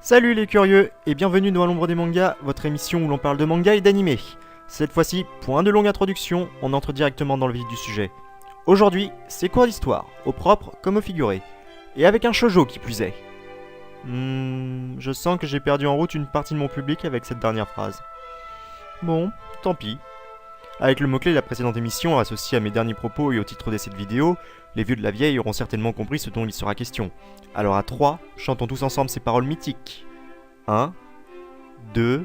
Salut les curieux et bienvenue dans l'ombre des mangas, votre émission où l'on parle de manga et d'animé. Cette fois-ci, pour un de longue introduction, on entre directement dans le vif du sujet. Aujourd'hui, c'est cours d'histoire, au propre comme au figuré. Et avec un shoujo qui plus est. Je sens que j'ai perdu en route une partie de mon public avec cette dernière phrase. Bon, tant pis. Avec le mot-clé de la précédente émission associé à mes derniers propos et au titre de cette vidéo, les vieux de la vieille auront certainement compris ce dont il sera question. Alors à 3, chantons tous ensemble ces paroles mythiques. 1, 2,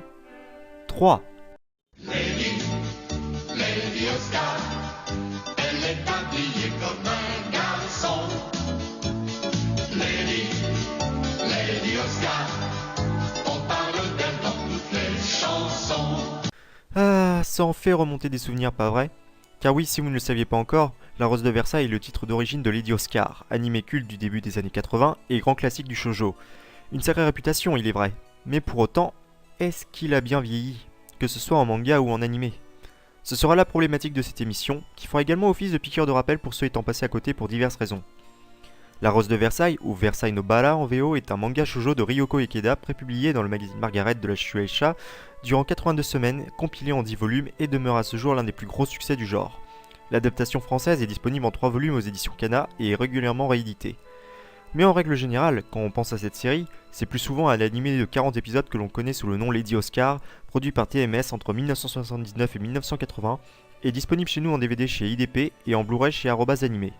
3. Lady, Lady Oscar, elle est habillée comme un garçon. Lady, Lady Oscar, on parle d'elle dans toutes les chansons. Ah, ça en fait remonter des souvenirs, pas vrai? Car oui, si vous ne le saviez pas encore, La Rose de Versailles est le titre d'origine de Lady Oscar, animé culte du début des années 80 et grand classique du shoujo. Une sacrée réputation, il est vrai. Mais pour autant, est-ce qu'il a bien vieilli? Que ce soit en manga ou en animé. Ce sera la problématique de cette émission, qui fera également office de piqûre de rappel pour ceux étant passés à côté pour diverses raisons. La Rose de Versailles, ou Versailles no Bara en VO, est un manga shoujo de Ryoko Ikeda, prépublié dans le magazine Margaret de la Shueisha durant 82 semaines, compilé en 10 volumes et demeure à ce jour l'un des plus gros succès du genre. L'adaptation française est disponible en 3 volumes aux éditions Kana et est régulièrement rééditée. Mais en règle générale, quand on pense à cette série, c'est plus souvent à l'animé de 40 épisodes que l'on connaît sous le nom Lady Oscar, produit par TMS entre 1979 et 1980, et disponible chez nous en DVD chez IDP et en Blu-ray chez Arobase Animé.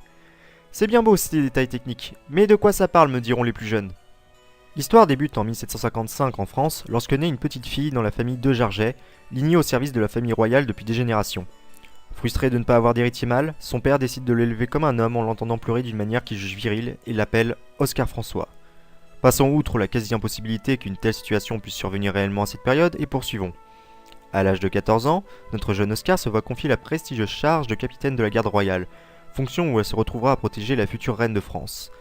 C'est bien beau ces détails techniques, mais de quoi ça parle me diront les plus jeunes. L'histoire débute en 1755 en France, lorsque naît une petite fille dans la famille de Jarget, lignée au service de la famille royale depuis des générations. Frustré de ne pas avoir d'héritier mâle, son père décide de l'élever comme un homme en l'entendant pleurer d'une manière qu'il juge virile et l'appelle Oscar François. Passons outre la quasi-impossibilité qu'une telle situation puisse survenir réellement à cette période et poursuivons. À l'âge de 14 ans, notre jeune Oscar se voit confier la prestigieuse charge de capitaine de la garde royale, fonction où elle se retrouvera à protéger la future reine de France.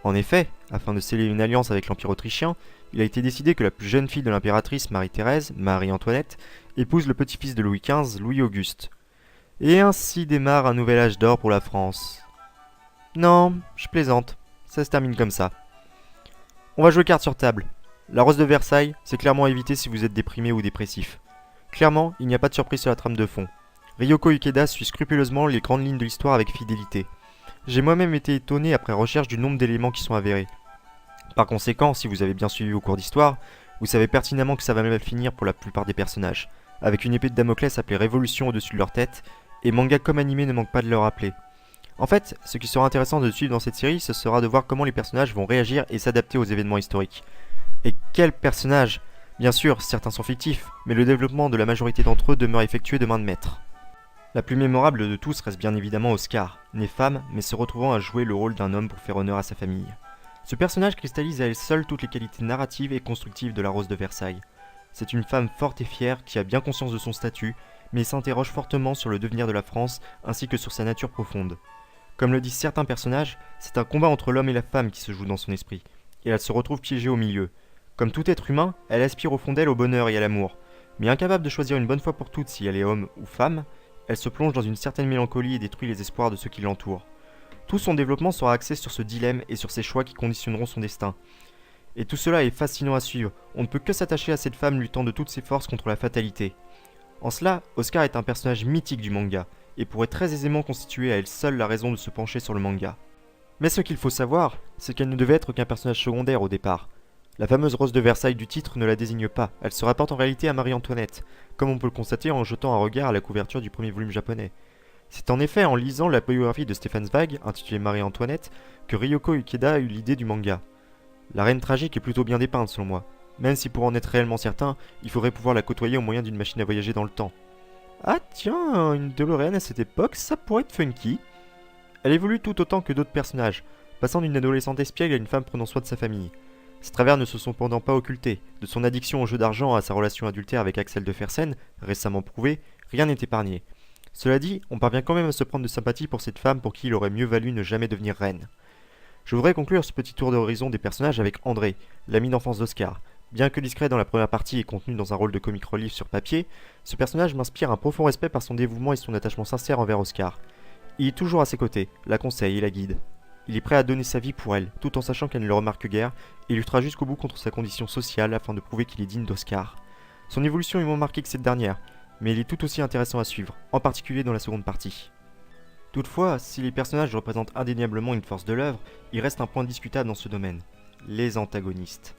En effet, afin de sceller une alliance avec l'Empire autrichien, il a été décidé que la plus jeune fille de l'impératrice Marie-Thérèse, Marie-Antoinette, épouse le petit-fils de Louis XV, Louis-Auguste. Et ainsi démarre un nouvel âge d'or pour la France. Non, je plaisante, ça se termine comme ça. On va jouer carte sur table. La Rose de Versailles, c'est clairement à éviter si vous êtes déprimé ou dépressif. Clairement, il n'y a pas de surprise sur la trame de fond. Ryoko Ikeda suit scrupuleusement les grandes lignes de l'histoire avec fidélité. J'ai moi-même été étonné après recherche du nombre d'éléments qui sont avérés. Par conséquent, si vous avez bien suivi vos cours d'histoire, vous savez pertinemment que ça va mal finir pour la plupart des personnages, avec une épée de Damoclès appelée Révolution au-dessus de leur tête, et manga comme animé ne manque pas de le rappeler. En fait, ce qui sera intéressant de suivre dans cette série, ce sera de voir comment les personnages vont réagir et s'adapter aux événements historiques. Et quels personnages! Bien sûr, certains sont fictifs, mais le développement de la majorité d'entre eux demeure effectué de main de maître. La plus mémorable de tous reste bien évidemment Oscar, née femme, mais se retrouvant à jouer le rôle d'un homme pour faire honneur à sa famille. Ce personnage cristallise à elle seule toutes les qualités narratives et constructives de la Rose de Versailles. C'est une femme forte et fière qui a bien conscience de son statut, mais s'interroge fortement sur le devenir de la France ainsi que sur sa nature profonde. Comme le disent certains personnages, c'est un combat entre l'homme et la femme qui se joue dans son esprit, et elle se retrouve piégée au milieu. Comme tout être humain, elle aspire au fond d'elle au bonheur et à l'amour, mais incapable de choisir une bonne fois pour toutes si elle est homme ou femme, elle se plonge dans une certaine mélancolie et détruit les espoirs de ceux qui l'entourent. Tout son développement sera axé sur ce dilemme et sur ses choix qui conditionneront son destin. Et tout cela est fascinant à suivre, on ne peut que s'attacher à cette femme luttant de toutes ses forces contre la fatalité. En cela, Oscar est un personnage mythique du manga, et pourrait très aisément constituer à elle seule la raison de se pencher sur le manga. Mais ce qu'il faut savoir, c'est qu'elle ne devait être qu'un personnage secondaire au départ. La fameuse Rose de Versailles du titre ne la désigne pas, elle se rapporte en réalité à Marie-Antoinette, comme on peut le constater en jetant un regard à la couverture du premier volume japonais. C'est en effet en lisant la biographie de Stefan Zweig, intitulée Marie-Antoinette, que Ryoko Ikeda a eu l'idée du manga. La reine tragique est plutôt bien dépeinte selon moi, même si pour en être réellement certain, il faudrait pouvoir la côtoyer au moyen d'une machine à voyager dans le temps. Ah tiens, une DeLorean à cette époque, ça pourrait être funky. Elle évolue tout autant que d'autres personnages, passant d'une adolescente espiègle à une femme prenant soin de sa famille. Ses travers ne se sont cependant pas occultés, de son addiction au jeu d'argent à sa relation adultère avec Axel de Fersen, récemment prouvé, rien n'est épargné. Cela dit, on parvient quand même à se prendre de sympathie pour cette femme pour qui il aurait mieux valu ne jamais devenir reine. Je voudrais conclure ce petit tour d'horizon des personnages avec André, l'ami d'enfance d'Oscar. Bien que discret dans la première partie et contenu dans un rôle de comic relief sur papier, ce personnage m'inspire un profond respect par son dévouement et son attachement sincère envers Oscar. Il est toujours à ses côtés, la conseille et la guide. Il est prêt à donner sa vie pour elle, tout en sachant qu'elle ne le remarque guère, et luttera jusqu'au bout contre sa condition sociale afin de prouver qu'il est digne d'Oscar. Son évolution est moins marquée que cette dernière, mais il est tout aussi intéressant à suivre, en particulier dans la seconde partie. Toutefois, si les personnages représentent indéniablement une force de l'œuvre, il reste un point discutable dans ce domaine. Les antagonistes.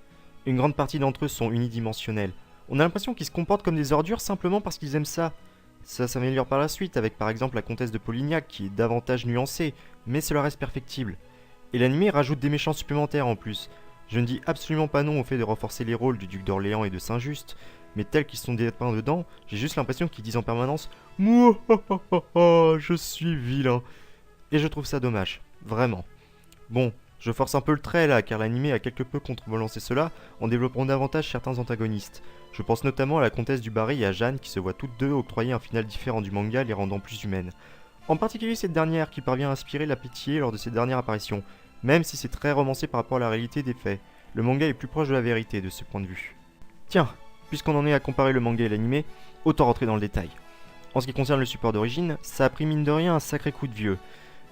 Une grande partie d'entre eux sont unidimensionnels. On a l'impression qu'ils se comportent comme des ordures simplement parce qu'ils aiment ça. Ça s'améliore par la suite avec par exemple la comtesse de Polignac qui est davantage nuancée, mais cela reste perfectible. Et l'anime rajoute des méchants supplémentaires en plus. Je ne dis absolument pas non au fait de renforcer les rôles du duc d'Orléans et de Saint-Just, mais tels qu'ils sont dépeints dedans, j'ai juste l'impression qu'ils disent en permanence « Mouah, je suis vilain ». Et je trouve ça dommage, vraiment. Bon, je force un peu le trait là, car l'anime a quelque peu contrebalancé cela en développant davantage certains antagonistes. Je pense notamment à la comtesse du Barry et à Jeanne qui se voient toutes deux octroyer un final différent du manga les rendant plus humaines. En particulier cette dernière qui parvient à inspirer la pitié lors de ses dernières apparitions, même si c'est très romancé par rapport à la réalité des faits. Le manga est plus proche de la vérité de ce point de vue. Tiens, puisqu'on en est à comparer le manga et l'anime, autant rentrer dans le détail. En ce qui concerne le support d'origine, ça a pris mine de rien un sacré coup de vieux.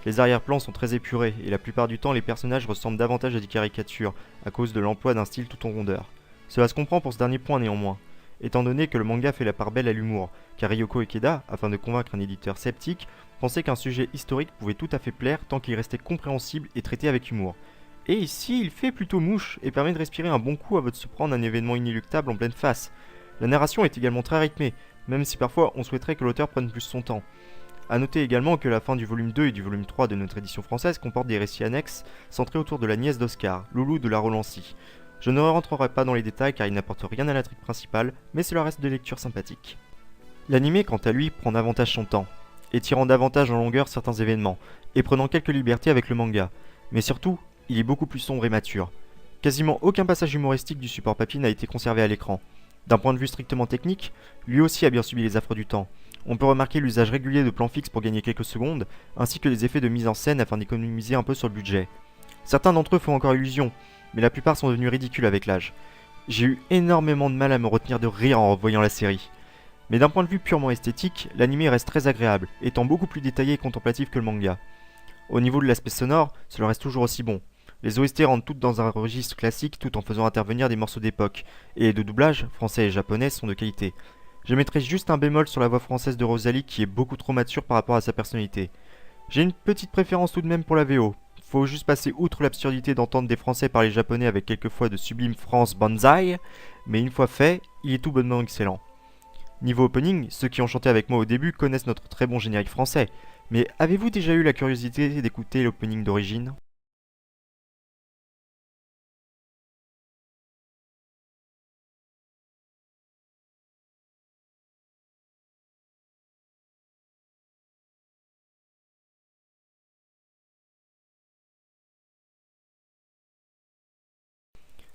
Les arrière-plans sont très épurés, et la plupart du temps les personnages ressemblent davantage à des caricatures, à cause de l'emploi d'un style tout en rondeur. Cela se comprend pour ce dernier point néanmoins, étant donné que le manga fait la part belle à l'humour, car Ryoko Ikeda, afin de convaincre un éditeur sceptique, pensait qu'un sujet historique pouvait tout à fait plaire tant qu'il restait compréhensible et traité avec humour. Et ici, il fait plutôt mouche, et permet de respirer un bon coup avant de se prendre un événement inéluctable en pleine face. La narration est également très rythmée, même si parfois on souhaiterait que l'auteur prenne plus son temps. A noter également que la fin du volume 2 et du volume 3 de notre édition française comporte des récits annexes centrés autour de la nièce d'Oscar, Loulou de la Rolancy. Je ne rentrerai pas dans les détails car il n'apporte rien à l'intrigue principale, mais cela reste de lecture sympathique. L'anime, quant à lui, prend davantage son temps, étirant davantage en longueur certains événements, et prenant quelques libertés avec le manga. Mais surtout, il est beaucoup plus sombre et mature. Quasiment aucun passage humoristique du support papier n'a été conservé à l'écran. D'un point de vue strictement technique, lui aussi a bien subi les affres du temps. On peut remarquer l'usage régulier de plans fixes pour gagner quelques secondes, ainsi que les effets de mise en scène afin d'économiser un peu sur le budget. Certains d'entre eux font encore illusion, mais la plupart sont devenus ridicules avec l'âge. J'ai eu énormément de mal à me retenir de rire en revoyant la série. Mais d'un point de vue purement esthétique, l'anime reste très agréable, étant beaucoup plus détaillé et contemplatif que le manga. Au niveau de l'aspect sonore, cela reste toujours aussi bon. Les OST rentrent toutes dans un registre classique tout en faisant intervenir des morceaux d'époque, et les deux doublages, français et japonais, sont de qualité. Je mettrai juste un bémol sur la voix française de Rosalie qui est beaucoup trop mature par rapport à sa personnalité. J'ai une petite préférence tout de même pour la VO. Faut juste passer outre l'absurdité d'entendre des Français parler japonais avec quelquefois de sublimes France banzai, mais une fois fait, il est tout bonnement excellent. Niveau opening, ceux qui ont chanté avec moi au début connaissent notre très bon générique français, mais avez-vous déjà eu la curiosité d'écouter l'opening d'origine ?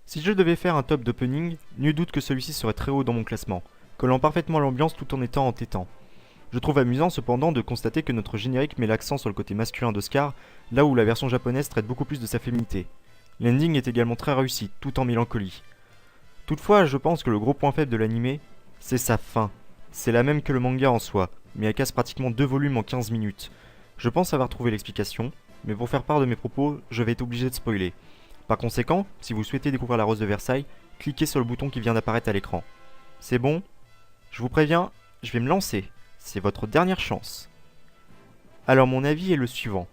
Si je devais faire un top d'opening, nul doute que celui-ci serait très haut dans mon classement, collant parfaitement à l'ambiance tout en étant entêtant. Je trouve amusant cependant de constater que notre générique met l'accent sur le côté masculin d'Oscar, là où la version japonaise traite beaucoup plus de sa féminité. L'ending est également très réussi, tout en mélancolie. Toutefois, je pense que le gros point faible de l'anime, c'est sa fin. C'est la même que le manga en soi, mais elle casse pratiquement 2 volumes en 15 minutes. Je pense avoir trouvé l'explication, mais pour faire part de mes propos, je vais être obligé de spoiler. Par conséquent, si vous souhaitez découvrir la Rose de Versailles, cliquez sur le bouton qui vient d'apparaître à l'écran. C'est bon ? Je vous préviens, je vais me lancer. C'est votre dernière chance. Alors mon avis est le suivant.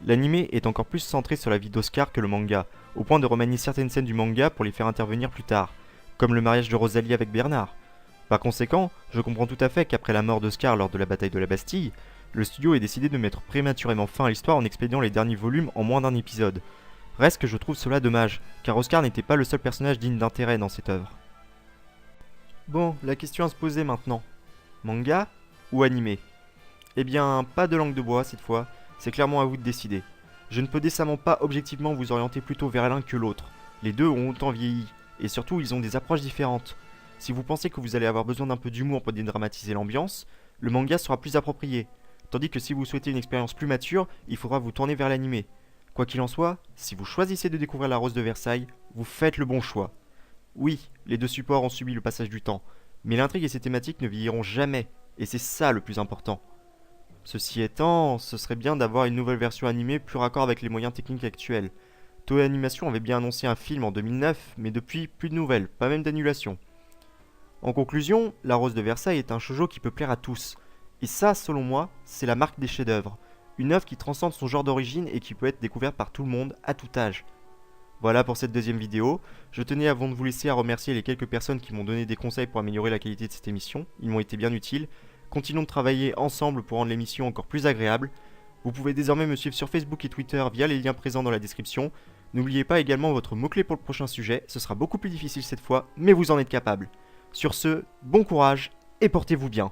L'anime est encore plus centré sur la vie d'Oscar que le manga, au point de remanier certaines scènes du manga pour les faire intervenir plus tard, comme le mariage de Rosalie avec Bernard. Par conséquent, je comprends tout à fait qu'après la mort d'Oscar lors de la bataille de la Bastille, le studio ait décidé de mettre prématurément fin à l'histoire en expédiant les derniers volumes en moins d'un épisode. Reste que je trouve cela dommage, car Oscar n'était pas le seul personnage digne d'intérêt dans cette œuvre. Bon, la question à se poser maintenant. Manga ou animé ? Eh bien, pas de langue de bois cette fois, c'est clairement à vous de décider. Je ne peux décemment pas objectivement vous orienter plutôt vers l'un que l'autre. Les deux ont autant vieilli, et surtout ils ont des approches différentes. Si vous pensez que vous allez avoir besoin d'un peu d'humour pour dédramatiser l'ambiance, le manga sera plus approprié. Tandis que si vous souhaitez une expérience plus mature, il faudra vous tourner vers l'animé. Quoi qu'il en soit, si vous choisissez de découvrir la Rose de Versailles, vous faites le bon choix. Oui, les deux supports ont subi le passage du temps, mais l'intrigue et ses thématiques ne vieilliront jamais, et c'est ça le plus important. Ceci étant, ce serait bien d'avoir une nouvelle version animée plus raccord avec les moyens techniques actuels. Toei Animation avait bien annoncé un film en 2009, mais depuis, plus de nouvelles, pas même d'annulation. En conclusion, La Rose de Versailles est un shoujo qui peut plaire à tous. Et ça, selon moi, c'est la marque des chefs-d'œuvre. Une œuvre qui transcende son genre d'origine et qui peut être découverte par tout le monde, à tout âge. Voilà pour cette deuxième vidéo. Je tenais avant de vous laisser à remercier les quelques personnes qui m'ont donné des conseils pour améliorer la qualité de cette émission. Ils m'ont été bien utiles. Continuons de travailler ensemble pour rendre l'émission encore plus agréable. Vous pouvez désormais me suivre sur Facebook et Twitter via les liens présents dans la description. N'oubliez pas également votre mot-clé pour le prochain sujet. Ce sera beaucoup plus difficile cette fois, mais vous en êtes capable. Sur ce, bon courage et portez-vous bien.